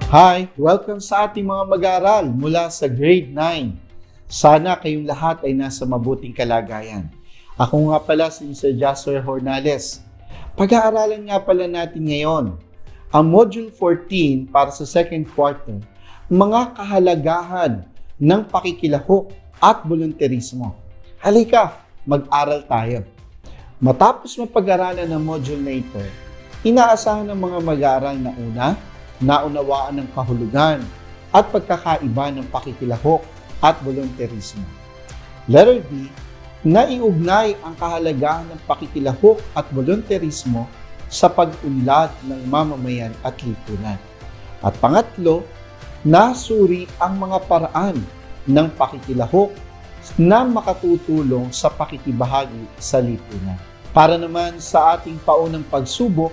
Hi! Welcome sa ating mga mag-aaral mula sa grade 9. Sana kayong lahat ay nasa mabuting kalagayan. Ako nga pala si Mr. Jasper Hornales. Pag-aaralan nga pala natin ngayon ang Module 14 para sa second quarter, mga kahalagahan ng pakikilahok at volunteerismo. Halika, mag-aral tayo. Matapos mapag-aralan ng module na ito, inaasahan ng mga mag-aaral na una, naunawaan ng kahulugan at pagkakaiba ng pakikilahok at volunteerismo. Letter B, naiugnay ang kahalagahan ng pakikilahok at volunteerismo sa pag-unlad ng mamamayan at lipunan. At pangatlo, nasuri ang mga paraan ng pakikilahok na makatutulong sa pakikibahagi sa lipunan. Para naman sa ating paunang pagsubok,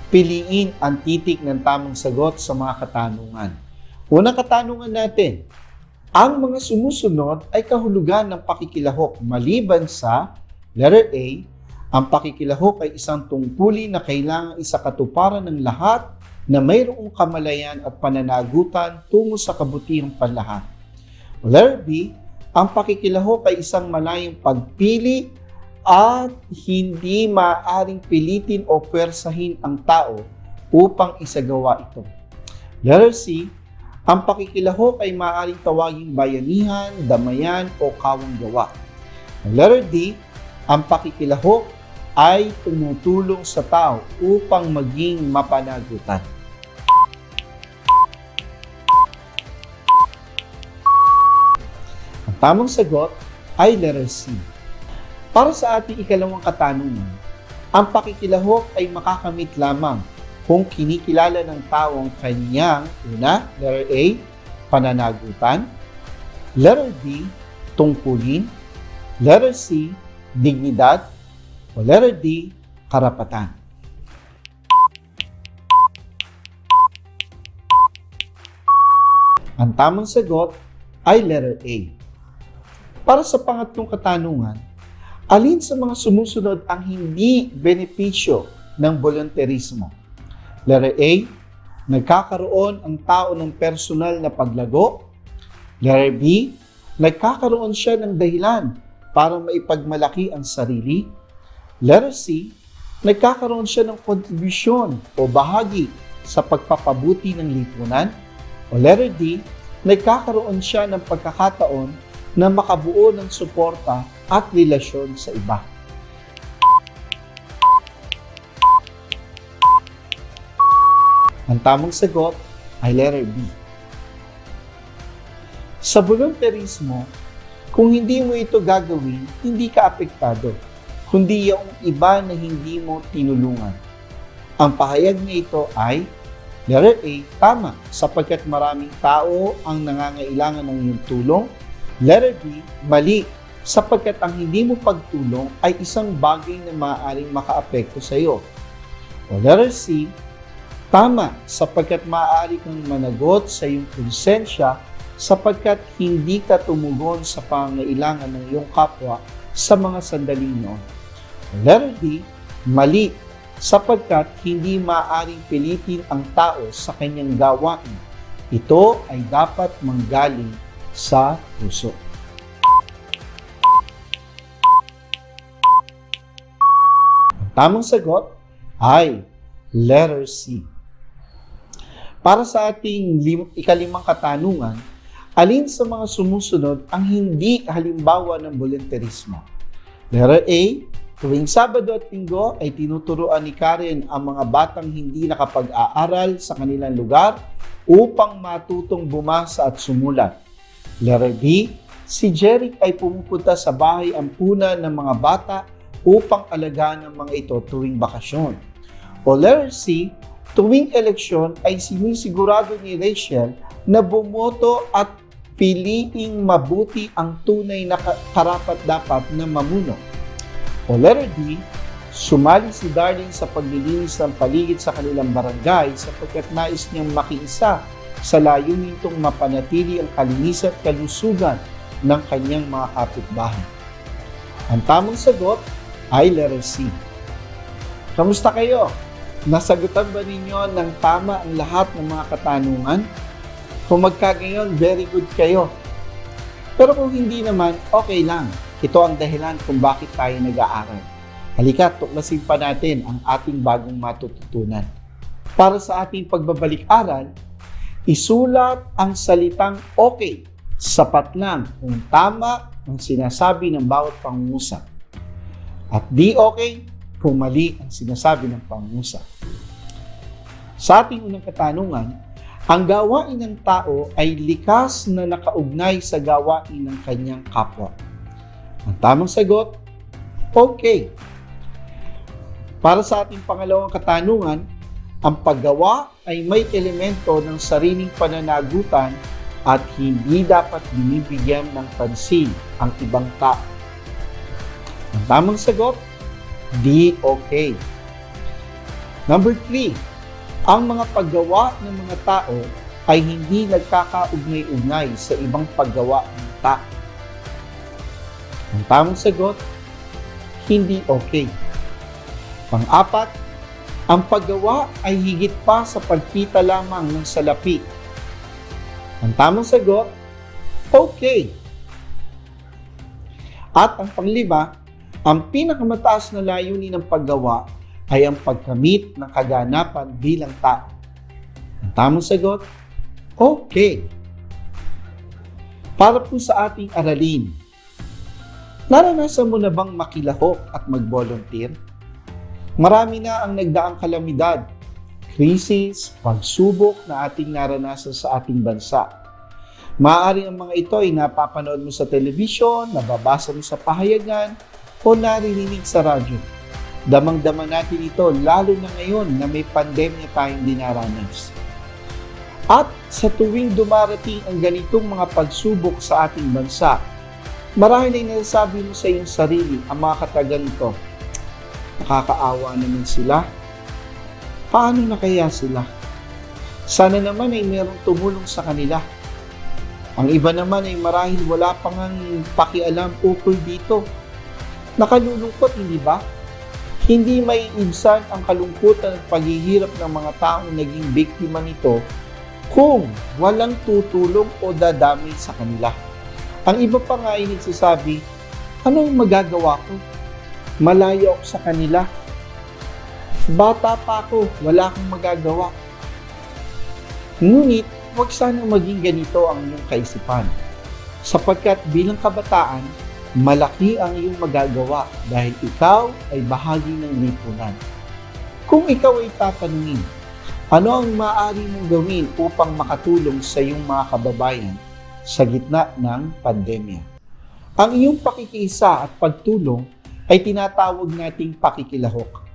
piliin ang titik ng tamang sagot sa mga katanungan. Unang katanungan natin, ang mga sumusunod ay kahulugan ng pakikilahok maliban sa letter A, ang pakikilahok ay isang tungkulin na kailangang isakatuparan ng lahat na mayroong kamalayan at pananagutan tungo sa kabutihang panlahat. Letter B, ang pakikilahok ay isang malayang pagpili at hindi maaaring pilitin o pwersahin ang tao upang isagawa ito. Letter C, ang pakikilahok ay maaaring tawaging bayanihan, damayan o kawang gawa. Letter D, ang pakikilahok ay tumutulong sa tao upang maging mapanagutan. Ang tamang sagot ay letter C. Para sa ating ikalawang katanungan, ang pakikilahok ay makakamit lamang kung kinikilala ng tao ang kanyang una, letter A, pananagutan, letter B, tungkulin, letter C, dignidad, o letter D, karapatan. Ang tamang sagot ay letter A. Para sa pangatlong katanungan, alin sa mga sumusunod ang hindi benepisyo ng volunteerismo? Letter A, nagkakaroon ang tao ng personal na paglago. Letter B, nagkakaroon siya ng dahilan para maipagmalaki ang sarili. Letter C, nagkakaroon siya ng kontribusyon o bahagi sa pagpapabuti ng lipunan. O letter D, nagkakaroon siya ng pagkakataon na makabuo ng suporta at relasyon sa iba. Ang tamang sagot ay letter B. Sa volunteerismo, kung hindi mo ito gagawin, hindi ka apektado, kundi yung iba na hindi mo tinulungan. Ang pahayag niya ito ay letter A, tama, sapagkat maraming tao ang nangangailangan ng iyong tulong. Letter B, mali, sapagkat ang hindi mo pagtulong ay isang bagay na maaaring makaapekto sa iyo. O letter C, tama, sapagkat maaari kang managot sa iyong konsensya sapagkat hindi ka tumugon sa pangangailangan ng iyong kapwa sa mga sandaling noon. O letter D, mali, sapagkat hindi maaaring pilitin ang tao sa kanyang gawain. Ito ay dapat manggaling sa puso. Ang tamang sagot ay letter C. Para sa ating ikalimang katanungan, alin sa mga sumusunod ang hindi halimbawa ng volunteerismo? Letter A, tuwing Sabado at Linggo ay tinuturuan ni Karen ang mga batang hindi nakapag-aaral sa kanilang lugar upang matutong bumasa at sumulat. Letter B, si Jeric ay pumupunta sa bahay ampunan ng mga bata upang alagaan ang mga ito tuwing bakasyon. O letter C, tuwing eleksyon ay sinisigurado ni Rachel na bumoto at piliing mabuti ang tunay na karapat-dapat na mamuno. O letter D, sumali si Darlene sa paglilinis ng paligid sa kanilang barangay sapagkat nais niyang makiisa sa layunin itong mapanatili ang kalinisan at kalusugan ng kanyang mga kapitbahay. Ang tamang sagot ay letter C. Kamusta kayo? Nasagutan ba ninyo ng tama ang lahat ng mga katanungan? Kung magkagayon, very good kayo. Pero kung hindi naman, okay lang. Ito ang dahilan kung bakit tayo nag-aaral. Halika, tuklasin pa natin ang ating bagong matututunan. Para sa ating pagbabalik-aral, isulat ang salitang okay. Sapat lang kung tama ang sinasabi ng bawat pangungusap. At di okay kung mali ang sinasabi ng pangungusap. Sa ating unang katanungan, ang gawain ng tao ay likas na nakaugnay sa gawain ng kanyang kapwa. Ang tamang sagot, okay. Para sa ating pangalawang katanungan, ang paggawa ay may elemento ng sariling pananagutan at hindi dapat binibigyan ng pansin ang ibang tao. Ang tamang sagot, di okay. Number 3, ang mga paggawa ng mga tao ay hindi nagkakaugnay-ugnay sa ibang paggawa ng tao. Ang tamang sagot, hindi okay. Pang-apat, ang paggawa ay higit pa sa pagkita lamang ng salapi. Ang tamang sagot, okay. At ang panglima, ang pinakamataas na layunin ng paggawa ay ang pagkamit ng kaganapan bilang tao. Ang tamang sagot, okay. Para po sa ating aralin, naranasan mo na bang makilahok at mag-volunteer? Marami na ang nagdaang kalamidad, krisis, pagsubok na ating naranasan sa ating bansa. Maaari ang mga ito ay napapanood mo sa telebisyon, nababasa mo sa pahayagan, o naririnig sa radyo. Damang-dama natin ito, lalo na ngayon na may pandemya tayong dinaranas. At sa tuwing dumarating ang ganitong mga pagsubok sa ating bansa, marahil ay nasasabi mo sa iyong sarili ang mga katagang ito. Nakakaawa naman sila. Paano na kaya sila? Sana naman ay mayroong tumulong sa kanila. Ang iba naman ay marahil wala pang pakialam ukol dito. Nakalulungkot, hindi ba? Hindi may ibsan ang kalungkutan at paghihirap ng mga taong naging biktima nito kung walang tutulong o dadamay sa kanila. Ang iba pa nga ay nagsasabi, ano ang magagawa ko? Malayo ako sa kanila. Bata pa ako, wala akong magagawa. Ngunit, huwag sana maging ganito ang iyong kaisipan. Sapagkat bilang kabataan, malaki ang iyong magagawa dahil ikaw ay bahagi ng lipunan. Kung ikaw ay tatanungin, ano ang maaari mong gawin upang makatulong sa iyong mga kababayan sa gitna ng pandemya? Ang iyong pakikiisa at pagtulong ay tinatawag nating pakikilahok.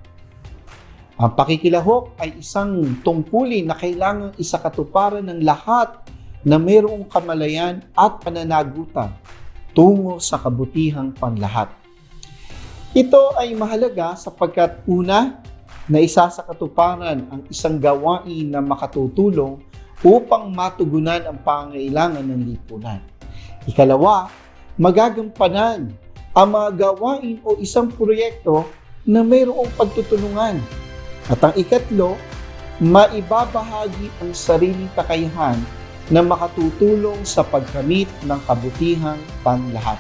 Ang pakikilahok ay isang tungkulin na kailangang isakatuparan ng lahat na mayroong kamalayan at pananagutan tungo sa kabutihang panglahat. Ito ay mahalaga sapagkat una, na isasakatuparan ang isang gawain na makatutulong upang matugunan ang pangangailangan ng lipunan. Ikalawa, magagampanan ang mga gawain o isang proyekto na mayroong pagtutulungan. At ang ikatlo, maibabahagi ang sariling kakayahan na makatutulong sa pagkamit ng kabutihang panglahat.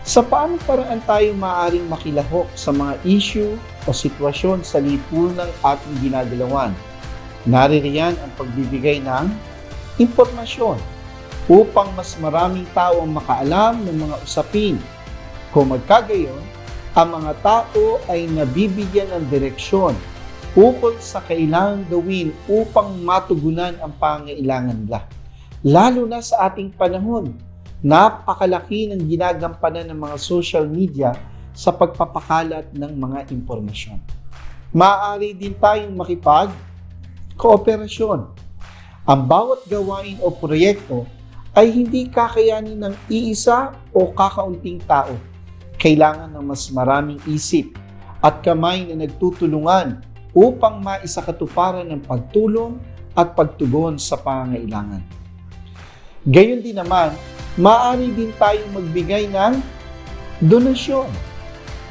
Sa paanong paraan tayo maaaring makilahok sa mga issue o sitwasyon sa lipunang ating ginagalawan? Naririyan ang pagbibigay ng impormasyon upang mas maraming tao ang makaalam ng mga usapin. Kung magkagayon, ang mga tao ay nabibigyan ng direksyon ukol sa kailangang gawin upang matugunan ang pangangailangan nila. Lalo na sa ating panahon, napakalaki ng ginagampanan ng mga social media sa pagpapakalat ng mga impormasyon. Maaari din tayong makipag-kooperasyon. Ang bawat gawain o proyekto ay hindi kakayanin ng iisa o kakaunting tao. Kailangan ng mas maraming isip at kamay na nagtutulungan upang maisakatuparan ng pagtulong at pagtugon sa pangangailangan. Gayon din naman, maaari din tayong magbigay ng donasyon.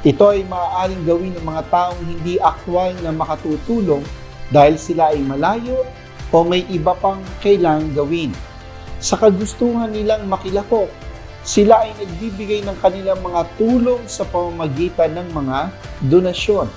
Ito ay maaaring gawin ng mga taong hindi aktwal na makatutulong dahil sila ay malayo o may iba pang kailangang gawin. Sa kagustuhan nilang makilahok, sila ay nagbibigay ng kanilang mga tulong sa pamamagitan ng mga donasyon.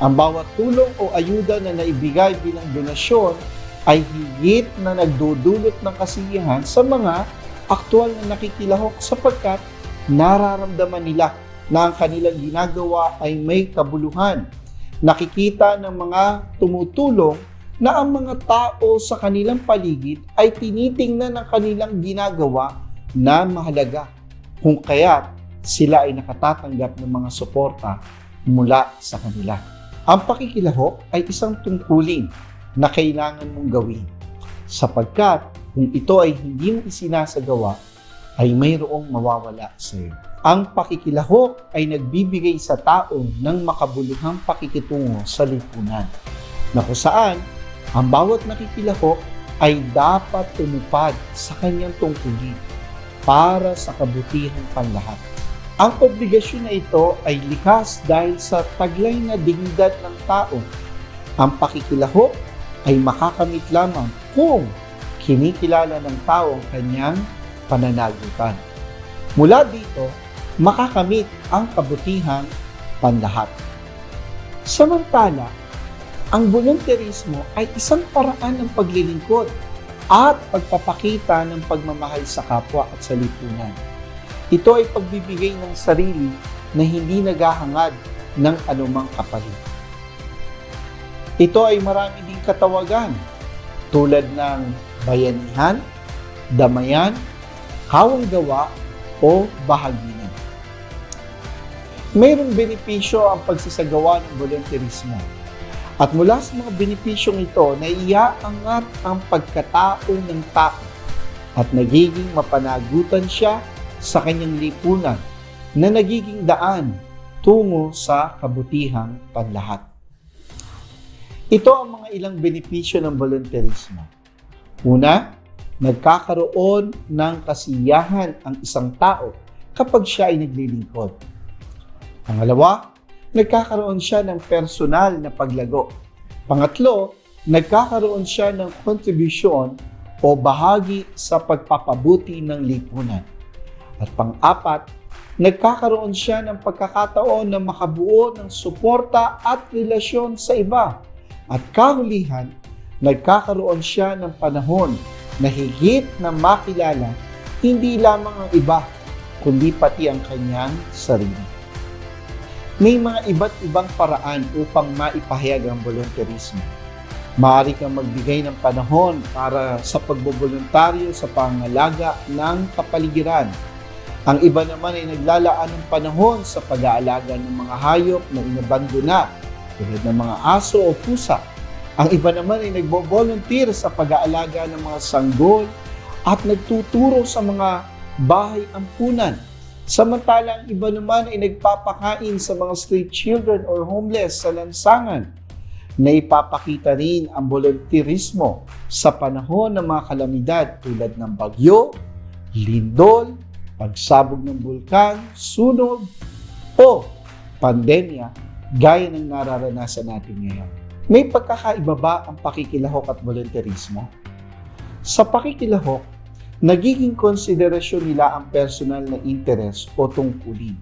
Ang bawat tulong o ayuda na naibigay bilang donasyon ay higit na nagdudulot ng kasiyahan sa mga aktwal na nakikilahok sapagkat nararamdaman nila na ang kanilang ginagawa ay may kabuluhan. Nakikita ng mga tumutulong na ang mga tao sa kanilang paligid ay tinitingnan ng kanilang ginagawa na mahalaga, kung kaya't sila ay nakatatanggap ng mga suporta mula sa kanila. Ang pakikilahok ay isang tungkulin na kailangan mong gawin sapagkat kung ito ay hindi mo isinasagawa, ay mayroong mawawala sa iyo. Ang pakikilahok ay nagbibigay sa tao ng makabuluhang pakikitungo sa lipunan, na kung saan ang bawat nakikilahok ay dapat tumupad sa kanyang tungkulin para sa kabutihang panlahat. Ang obligasyon na ito ay likas dahil sa taglay na dignidad ng tao. Ang pakikilahok ay makakamit lamang kung kinikilala ng tao ang kanyang pananagutan. Mula dito, makakamit ang kabutihang panlahat. Samantala, ang volunteerismo ay isang paraan ng paglilingkod at pagpapakita ng pagmamahal sa kapwa at sa lipunan. Ito ay pagbibigay ng sarili na hindi naghahangad ng anumang kapalit. Ito ay marami ding katawagan tulad ng bayanihan, damayan, kawang gawa o bahaginan. Mayroong benepisyo ang pagsasagawa ng volunteerismo. At mula sa mga benepisyong ito, naiaangat ang pagkatao ng tao at nagiging mapanagutan siya sa kanyang lipunan na nagiging daan tungo sa kabutihang panlahat. Ito ang mga ilang benepisyo ng volunteerismo. Una, nagkakaroon ng kasiyahan ang isang tao kapag siya ay naglilingkod. Pangalawa, nagkakaroon siya ng personal na paglago. Pangatlo, nagkakaroon siya ng kontribusyon o bahagi sa pagpapabuti ng lipunan. At pang-apat, nagkakaroon siya ng pagkakataon na makabuo ng suporta at relasyon sa iba. At kahulihan, nagkakaroon siya ng panahon na higit na makilala hindi lamang ang iba, kundi pati ang kanyang sarili. May mga iba't ibang paraan upang maipahayag ang volunteerismo. Maaari kang magbigay ng panahon para sa pagboboluntaryo sa pangalaga ng kapaligiran. Ang iba naman ay naglalaan ng panahon sa pag-aalaga ng mga hayop na inabandona, tulad ng mga aso o pusa. Ang iba naman ay nagbo-volunteer sa pag-aalaga ng mga sanggol at nagtuturo sa mga bahay ampunan. Samantalang iba naman ay nagpapakain sa mga street children or homeless sa lansangan. Naipapakita rin ang volunteerismo sa panahon ng mga kalamidad tulad ng bagyo, lindol, pagsabog ng bulkan, sunog, o pandemya gaya ng nararanasan natin ngayon. May pagkakaiba ba ang pakikilahok at volunteerismo? Sa pakikilahok, nagiging konsiderasyon nila ang personal na interes o tungkulin.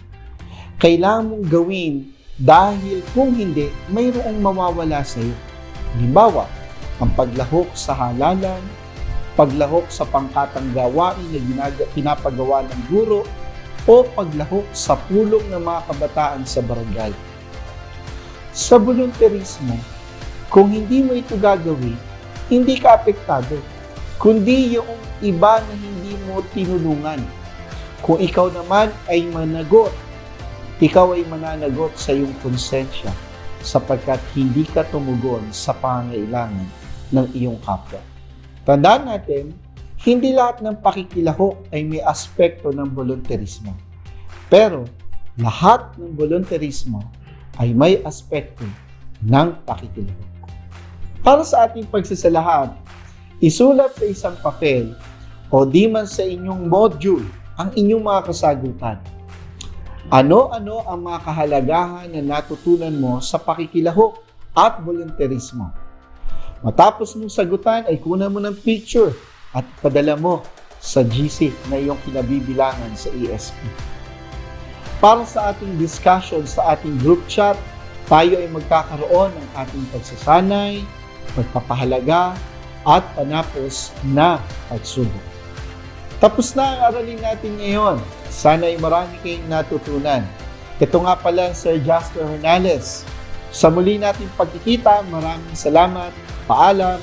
Kailangan mong gawin dahil kung hindi, mayroong mawawala sa iyo. Halimbawa, ang paglahok sa halalan, paglahok sa pangkatang gawain na pinapagawa ng guro, o paglahok sa pulong ng mga kabataan sa barangay. Sa volunteerismo, kung hindi mo ito gagawin, hindi ka apektado, kundi yung iba na hindi mo tinulungan. Kung ikaw naman ay managot, ikaw ay mananagot sa iyong konsensya sapagkat hindi ka tumugon sa pangangailangan ng iyong kapwa. Tandaan natin, hindi lahat ng pakikilahok ay may aspekto ng volunteerismo. Pero lahat ng volunteerismo ay may aspekto ng pakikilahok. Para sa ating pagsasalahat, isulat sa isang papel o di man sa inyong module ang inyong mga kasagutan. Ano-ano ang mga kahalagahan na natutunan mo sa pakikilahok at volunteerismo? Matapos mong sagutan ay kunan mo ng picture at padala mo sa GC na iyong kinabibilangan sa ESP. Para sa ating discussion sa ating group chat, tayo ay magkakaroon ng ating pagsasanay, pagpapahalaga, at panapos na pagsubok. Tapos na ang aralin natin ngayon. Sana ay marami kayong natutunan. Ito nga pala Sir Jasper Hornales. Sa muli nating pagkikita, maraming salamat. Paalam.